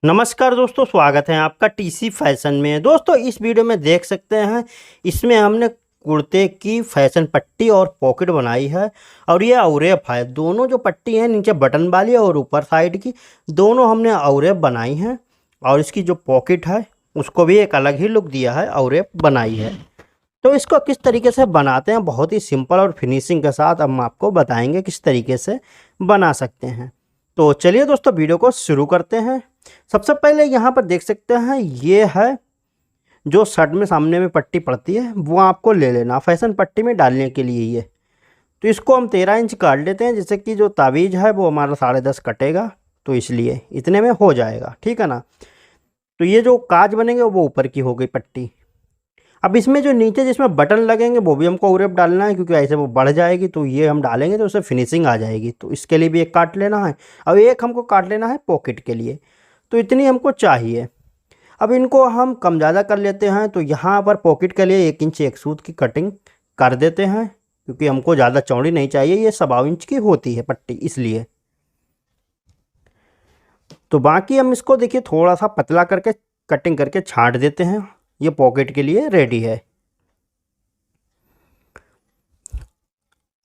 नमस्कार दोस्तों, स्वागत है आपका टीसी फैशन में। दोस्तों इस वीडियो में देख सकते हैं, इसमें हमने कुर्ते की फैशन पट्टी और पॉकेट बनाई है। और ये अवरेप है। दोनों जो पट्टी है नीचे बटन वाली और ऊपर साइड की, दोनों हमने अवरेप बनाई हैं। और इसकी जो पॉकेट है उसको भी एक अलग ही लुक दिया है, अवरेप बनाई है। तो इसको किस तरीके से बनाते हैं, बहुत ही सिंपल और फिनिशिंग के साथ हम आपको बताएंगे किस तरीके से बना सकते हैं। तो चलिए दोस्तों वीडियो को शुरू करते हैं। सबसे पहले यहाँ पर देख सकते हैं, ये है जो शर्ट में सामने में पट्टी पड़ती है, वो आपको ले लेना फैशन पट्टी में डालने के लिए। ये तो इसको हम 13 इंच काट लेते हैं, जिससे कि जो तावीज़ है वो हमारा 10.5 कटेगा, तो इसलिए इतने में हो जाएगा, ठीक है ना। तो ये जो काज बनेंगे वो ऊपर की हो गई पट्टी। अब इसमें जो नीचे जिसमें बटन लगेंगे वो भी हमको उरेप डालना है, क्योंकि ऐसे वो बढ़ जाएगी, तो ये हम डालेंगे तो उससे फिनिशिंग आ जाएगी। तो इसके लिए भी एक काट लेना है। अब एक हमको काट लेना है पॉकेट के लिए, तो इतनी हमको चाहिए। अब इनको हम कम ज़्यादा कर लेते हैं, तो यहाँ पर पॉकेट के लिए 1 इंच एक सूत की कटिंग कर देते हैं, क्योंकि हमको ज़्यादा चौड़ी नहीं चाहिए, ये 1.25 इंच की होती है पट्टी, इसलिए। तो बाकी हम इसको देखिए थोड़ा सा पतला करके कटिंग करके छांट देते हैं। ये पॉकेट के लिए रेडी है।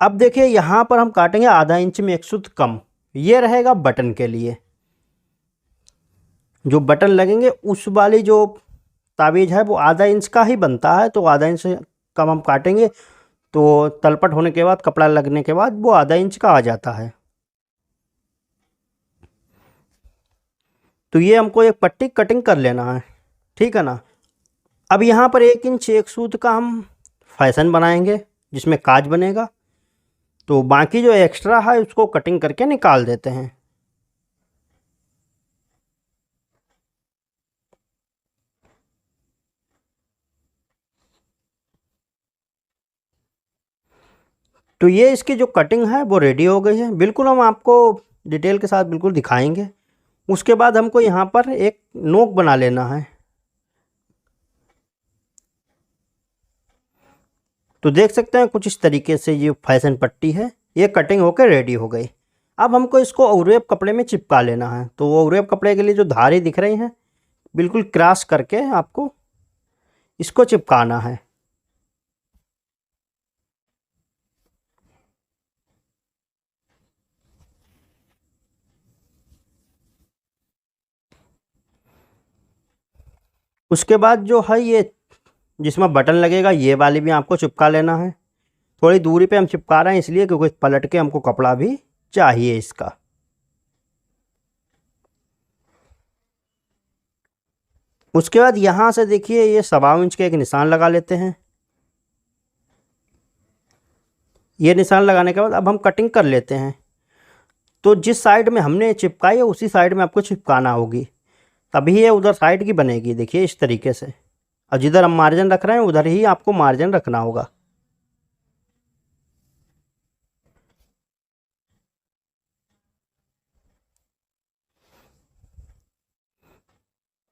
अब देखिए यहाँ पर हम काटेंगे ½ इंच में एक सूत कम। ये रहेगा बटन के लिए। जो बटन लगेंगे उस वाली जो ताबीज है वो ½ इंच का ही बनता है, तो ½ इंच से कम हम काटेंगे, तो तलपट होने के बाद, कपड़ा लगने के बाद वो ½ इंच का आ जाता है। तो ये हमको एक पट्टी कटिंग कर लेना है, ठीक है ना। अब यहाँ पर 1 इंच एक सूत का हम फैशन बनाएंगे, जिसमें काज बनेगा। तो बाकी जो एक्स्ट्रा है उसको कटिंग करके निकाल देते हैं। तो ये इसकी जो कटिंग है वो रेडी हो गई है, बिल्कुल हम आपको डिटेल के साथ बिल्कुल दिखाएंगे। उसके बाद हमको यहाँ पर एक नोक बना लेना है। तो देख सकते हैं कुछ इस तरीके से ये फैशन पट्टी है, ये कटिंग होकर रेडी हो गई। अब हमको इसको औरेप कपड़े में चिपका लेना है। तो वो औरेप कपड़े के लिए जो धारी दिख रही हैं, बिल्कुल क्रॉस करके आपको इसको चिपकाना है। उसके बाद जो है ये जिसमें बटन लगेगा, ये वाली भी आपको चिपका लेना है। थोड़ी दूरी पे हम चिपका रहे हैं इसलिए, क्योंकि पलट के हमको कपड़ा भी चाहिए इसका। उसके बाद यहाँ से देखिए ये 1.25 इंच के एक निशान लगा लेते हैं। ये निशान लगाने के बाद अब हम कटिंग कर लेते हैं। तो जिस साइड में हमने चिपकाई है उसी साइड में आपको चिपकाना होगी, तभी ये उधर साइड की बनेगी। देखिए इस तरीके से। और जिधर हम मार्जिन रख रहे हैं उधर ही आपको मार्जिन रखना होगा।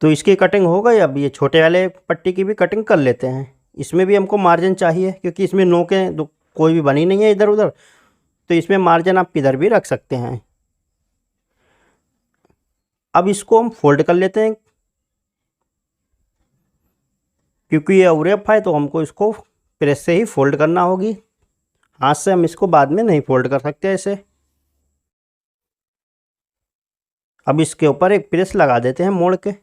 तो इसकी कटिंग हो गई। अब ये छोटे वाले पट्टी की भी कटिंग कर लेते हैं। इसमें भी हमको मार्जिन चाहिए, क्योंकि इसमें नोकें कोई भी बनी नहीं है इधर उधर, तो इसमें मार्जिन आप किधर भी रख सकते हैं। अब इसको हम फोल्ड कर लेते हैं, क्योंकि ये अवरेप है तो हमको इसको प्रेस से ही फोल्ड करना होगी। हाथ से हम इसको बाद में नहीं फोल्ड कर सकते ऐसे। अब इसके ऊपर एक प्रेस लगा देते हैं मोड़ के।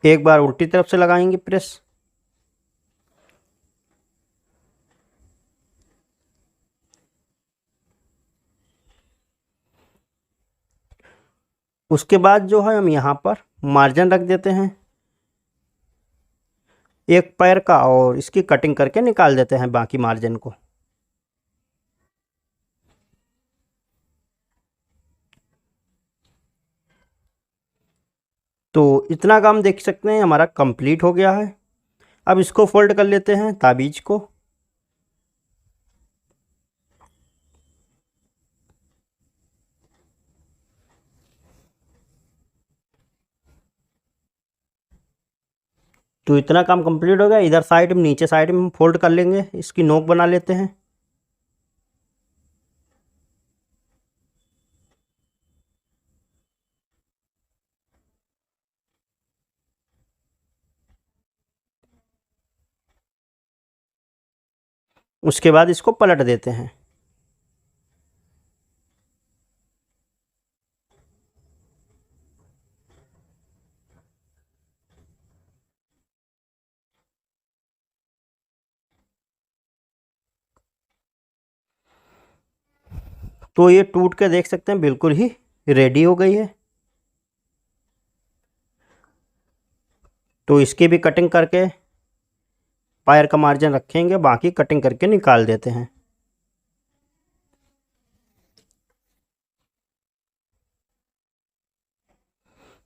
एक बार उल्टी तरफ से लगाएंगे प्रेस। उसके बाद जो है हम यहाँ पर मार्जिन रख देते हैं एक पैर का, और इसकी कटिंग करके निकाल देते हैं बाकी मार्जिन को। तो इतना काम देख सकते हैं हमारा कंप्लीट हो गया है। अब इसको फोल्ड कर लेते हैं ताबीज को। तो इतना काम कंप्लीट हो गया। इधर साइड में, नीचे साइड में हम फोल्ड कर लेंगे, इसकी नोक बना लेते हैं। उसके बाद इसको पलट देते हैं। तो ये टूट के देख सकते हैं बिल्कुल ही रेडी हो गई है। तो इसकी भी कटिंग करके पैर का मार्जिन रखेंगे, बाकी कटिंग करके निकाल देते हैं।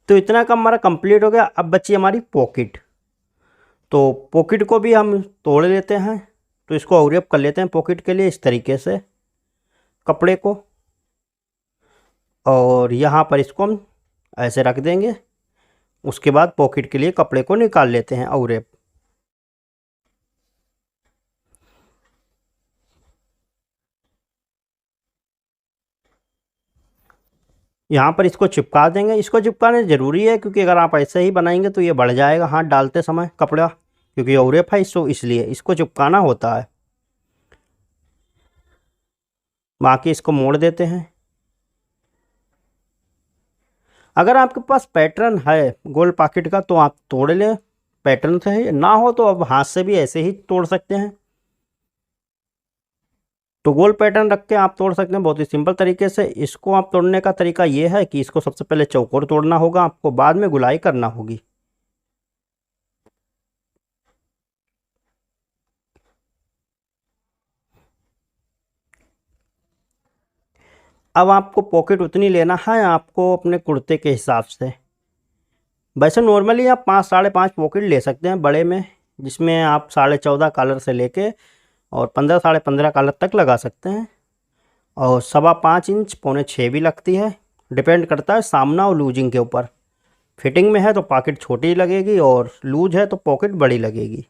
तो इतना काम हमारा कंप्लीट हो गया। अब बची हमारी पॉकेट। तो पॉकेट को भी हम तोड़ लेते हैं। तो इसको औरअप कर लेते हैं पॉकेट के लिए, इस तरीके से कपड़े को, और यहाँ पर इसको हम ऐसे रख देंगे। उसके बाद पॉकेट के लिए कपड़े को निकाल लेते हैं औरअप। यहाँ पर इसको चिपका देंगे। इसको चिपकाने ज़रूरी है क्योंकि अगर आप ऐसे ही बनाएंगे तो ये बढ़ जाएगा हाथ डालते समय कपड़ा, क्योंकि औरअप है इसलिए इसको चिपकाना होता है। बाकी इसको मोड़ देते हैं। अगर आपके पास पैटर्न है गोल पॉकेट का तो आप तोड़ लें पैटर्न से ही, ना हो तो अब हाथ से भी ऐसे ही तोड़ सकते हैं। तो गोल पैटर्न रख के आप तोड़ सकते हैं बहुत ही सिंपल तरीके से। इसको आप तोड़ने का तरीका ये है कि इसको सबसे पहले चौकोर तोड़ना होगा आपको, बाद में गुलाई करना होगी। अब आपको पॉकेट उतनी लेना है आपको अपने कुर्ते के हिसाब से। वैसे नॉर्मली आप 5 साढ़े 5 पॉकेट ले सकते हैं बड़े में, जिसमें आप 14.5 कॉलर से लेके और 15 साढ़े 15 कॉलर तक लगा सकते हैं। और 5.25 इंच 5.25 भी लगती है, डिपेंड करता है सामना और लूजिंग के ऊपर। फिटिंग में है तो पॉकेट छोटी लगेगी और लूज है तो पॉकेट बड़ी लगेगी।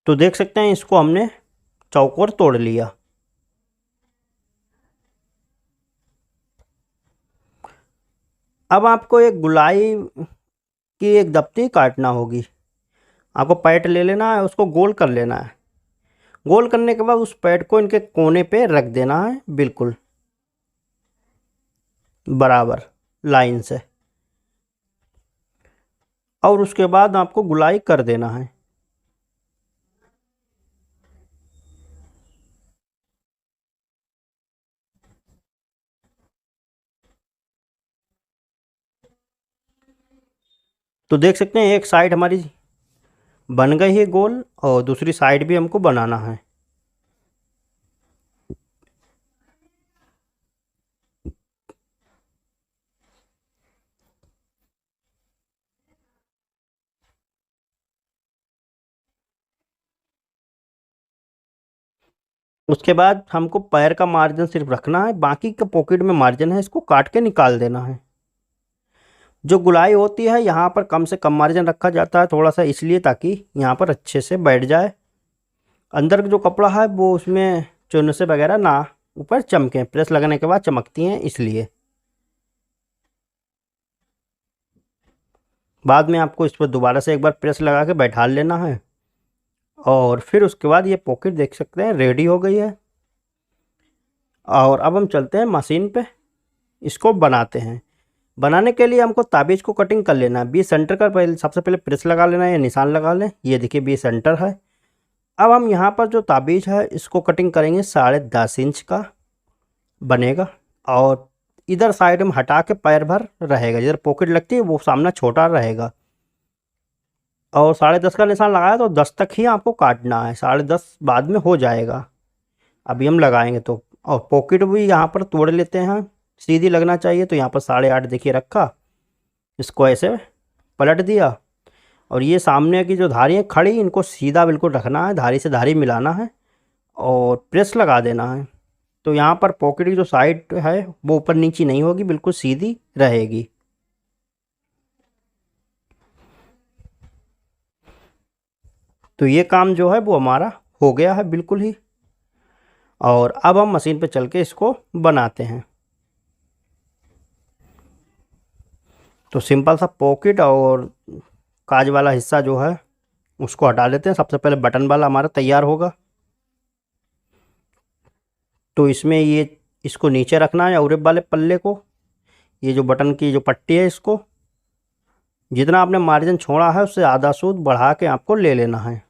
तो देख सकते हैं इसको हमने चौकोर तोड़ लिया। अब आपको एक गुलाई की एक दफ्ती काटना होगी। आपको पैट ले लेना है, उसको गोल कर लेना है। गोल करने के बाद उस पैड को इनके कोने पे रख देना है, बिल्कुल बराबर लाइन से, और उसके बाद आपको गुलाई कर देना है। तो देख सकते हैं एक साइड हमारी बन गई है गोल, और दूसरी साइड भी हमको बनाना है। उसके बाद हमको पैर का मार्जिन सिर्फ रखना है, बाकी का पॉकेट में मार्जिन है इसको काट के निकाल देना है। जो गुलाई होती है यहाँ पर कम से कम मार्जिन रखा जाता है थोड़ा सा, इसलिए ताकि यहाँ पर अच्छे से बैठ जाए। अंदर का जो कपड़ा है वो उसमें चुन से वगैरह ना ऊपर चमके, प्रेस लगने के बाद चमकती हैं इसलिए। बाद में आपको इस पर दोबारा से एक बार प्रेस लगा के बैठा लेना है, और फिर उसके बाद ये पॉकेट देख सकते हैं रेडी हो गई है। और अब हम चलते हैं मशीन पे, इसको बनाते हैं। बनाने के लिए हमको ताबीज़ को कटिंग कर लेना है। 20 सेंटर का पहले सबसे पहले प्रेस लगा लेना है या निशान लगा लें। ये देखिए 20 सेंटर है। अब हम यहाँ पर जो ताबीज़ है इसको कटिंग करेंगे 10.5 इंच का बनेगा, और इधर साइड में हटा के पैर भर रहेगा, जिधर पॉकेट लगती है वो सामना छोटा रहेगा। और 10.5 का निशान लगाया तो 10 तक ही आपको काटना है, 10.5 बाद में हो जाएगा। अभी हम लगाएंगे तो। और पॉकेट भी यहाँ पर तोड़ लेते हैं, सीधी लगना चाहिए। तो यहाँ पर 8.5 देखिए रखा, इसको ऐसे पलट दिया और ये सामने की जो धारी है खड़ी, इनको सीधा बिल्कुल रखना है, धारी से धारी मिलाना है और प्रेस लगा देना है। तो यहाँ पर पॉकेट की जो साइड है वो ऊपर नीचे नहीं होगी, बिल्कुल सीधी रहेगी। तो ये काम जो है वो हमारा हो गया है बिल्कुल ही। और अब हम मशीन पे चल के इसको बनाते हैं। तो सिंपल सा पॉकेट और काज वाला हिस्सा जो है उसको हटा लेते हैं। सबसे पहले बटन वाला हमारा तैयार होगा। तो इसमें ये इसको नीचे रखना है और वाले पल्ले को, ये जो बटन की जो पट्टी है इसको जितना आपने मार्जिन छोड़ा है उससे आधा सूद बढ़ा के आपको ले लेना है।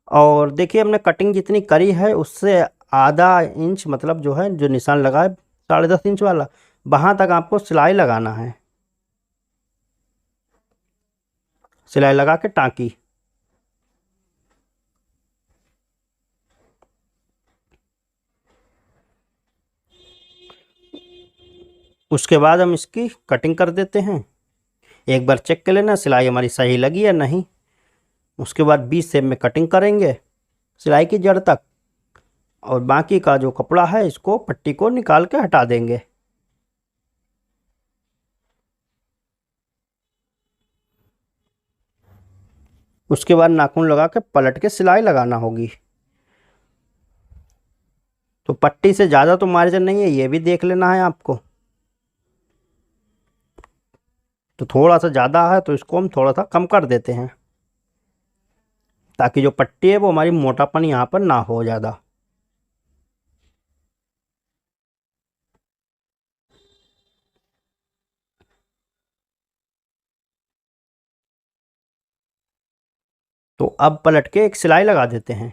और देखिए हमने कटिंग जितनी करी है उससे आधा इंच, मतलब जो है जो निशान लगा है 10.5 इंच वाला, वहाँ तक आपको सिलाई लगाना है। सिलाई लगा के टाँकी। उसके बाद हम इसकी कटिंग कर देते हैं। एक बार चेक कर लेना सिलाई हमारी सही लगी या नहीं। उसके बाद 20 सेप में कटिंग करेंगे सिलाई की जड़ तक, और बाकी का जो कपड़ा है इसको पट्टी को निकाल के हटा देंगे। उसके बाद नाखून लगा के पलट के सिलाई लगाना होगी। तो पट्टी से ज़्यादा तो मार्जिन नहीं है, ये भी देख लेना है आपको। तो थोड़ा सा ज़्यादा है तो इसको हम थोड़ा सा कम कर देते हैं, ताकि जो पट्टी है वो हमारी मोटापन यहाँ पर ना हो ज़्यादा। तो अब पलट के एक सिलाई लगा देते हैं।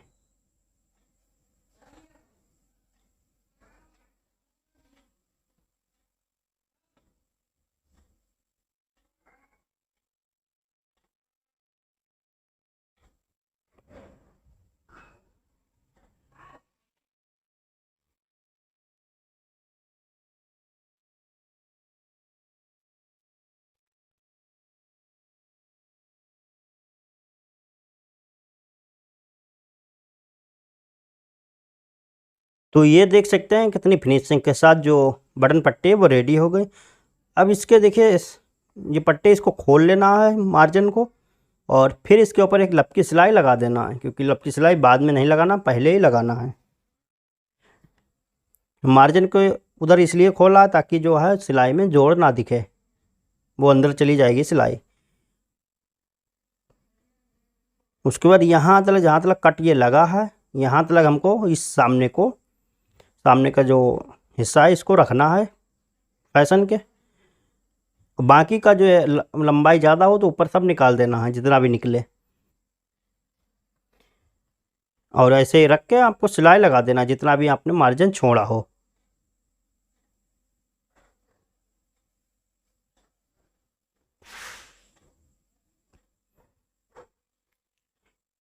तो ये देख सकते हैं कितनी फिनिशिंग के साथ जो बटन पट्टी है वो रेडी हो गई। अब इसके देखिए ये पट्टे इसको खोल लेना है मार्जिन को, और फिर इसके ऊपर एक लपकी सिलाई लगा देना है, क्योंकि लपकी सिलाई बाद में नहीं लगाना, पहले ही लगाना है। मार्जिन को उधर इसलिए खोला ताकि जो है सिलाई में जोड़ ना दिखे, वो अंदर चली जाएगी सिलाई। उसके बाद यहाँ तक जहाँ तक कट ये लगा है, यहाँ तक हमको इस सामने का जो हिस्सा है इसको रखना है फैशन के। बाकी का जो है लंबाई ज़्यादा हो तो ऊपर सब निकाल देना है जितना भी निकले, और ऐसे ही रख के आपको सिलाई लगा देना जितना भी आपने मार्जिन छोड़ा हो।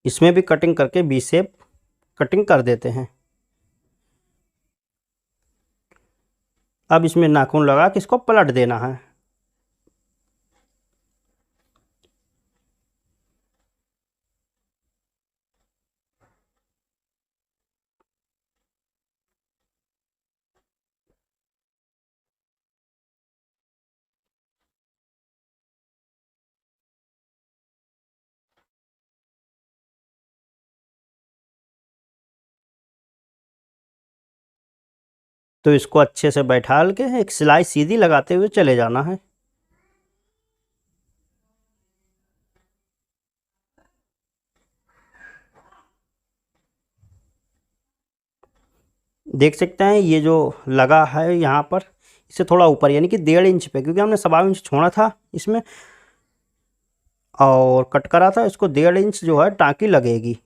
इसमें भी कटिंग करके बी शेप कटिंग कर देते हैं। अब इसमें नाखून लगा के इसको पलट देना है। तो इसको अच्छे से बैठाल के एक सिलाई सीधी लगाते हुए चले जाना है। देख सकते हैं ये जो लगा है यहाँ पर, इससे थोड़ा ऊपर यानी कि 1.5 इंच पे, क्योंकि हमने 1.25 इंच छोड़ा था इसमें और कट करा था, इसको 1.5 इंच जो है टाँकी लगेगी।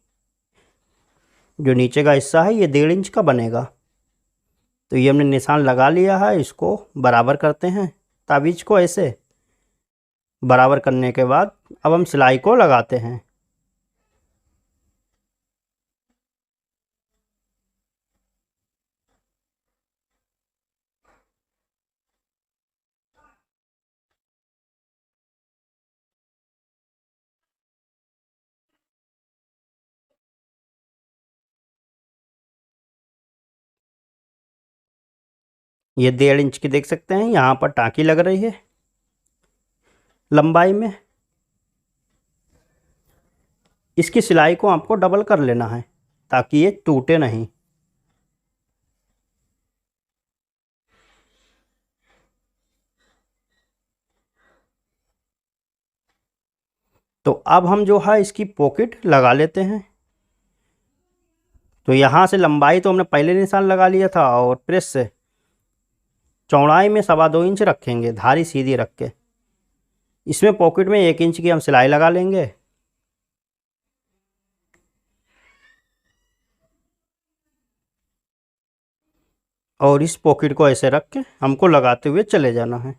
जो नीचे का हिस्सा है ये 1.5 इंच का बनेगा। तो ये हमने निशान लगा लिया है, इसको बराबर करते हैं ताबीज को ऐसे। बराबर करने के बाद अब हम सिलाई को लगाते हैं। ये 1.5 इंच की देख सकते हैं, यहाँ पर टाँकी लग रही है लंबाई में। इसकी सिलाई को आपको डबल कर लेना है ताकि ये टूटे नहीं। तो अब हम जो है इसकी पॉकेट लगा लेते हैं। तो यहाँ से लंबाई तो हमने पहले निशान लगा लिया था, और प्रेस से चौड़ाई में 2.25 इंच रखेंगे, धारी सीधी रख के। इसमें पॉकेट में 1 इंच की हम सिलाई लगा लेंगे। और इस पॉकेट को ऐसे रख के हमको लगाते हुए चले जाना है।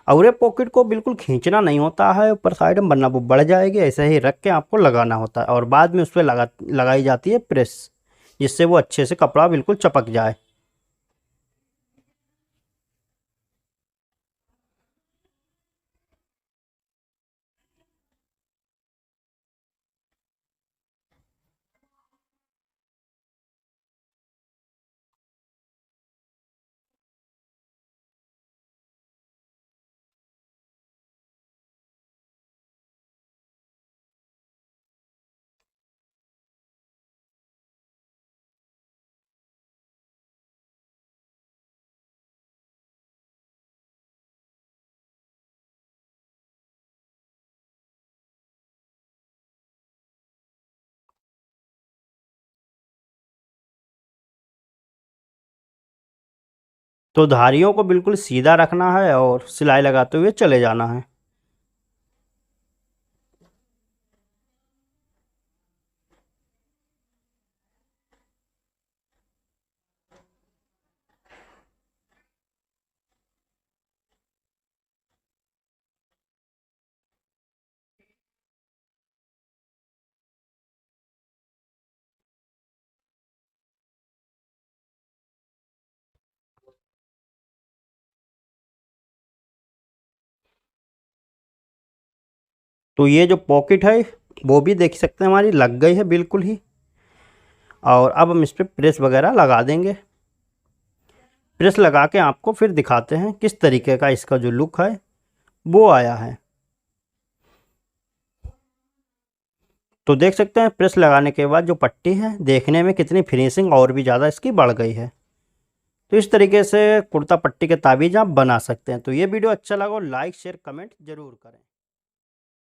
और ये पॉकेट को बिल्कुल खींचना नहीं होता है, ऊपर साइड में, वरना वो बढ़ जाएगी। ऐसे ही रख के आपको लगाना होता है, और बाद में उस पर लगाई जाती है प्रेस, जिससे वो अच्छे से कपड़ा बिल्कुल चपक जाए। तो धारियों को बिल्कुल सीधा रखना है और सिलाई लगाते हुए चले जाना है। तो ये जो पॉकेट है वो भी देख सकते हैं हमारी लग गई है बिल्कुल ही। और अब हम इस पर प्रेस वगैरह लगा देंगे। प्रेस लगा के आपको फिर दिखाते हैं किस तरीके का इसका जो लुक है वो आया है। तो देख सकते हैं प्रेस लगाने के बाद जो पट्टी है देखने में कितनी फिनिशिंग और भी ज़्यादा इसकी बढ़ गई है। तो इस तरीके से कुर्ता पट्टी के ताबीज़ आप बना सकते हैं। तो ये वीडियो अच्छा लगा, लाइक शेयर कमेंट ज़रूर करें।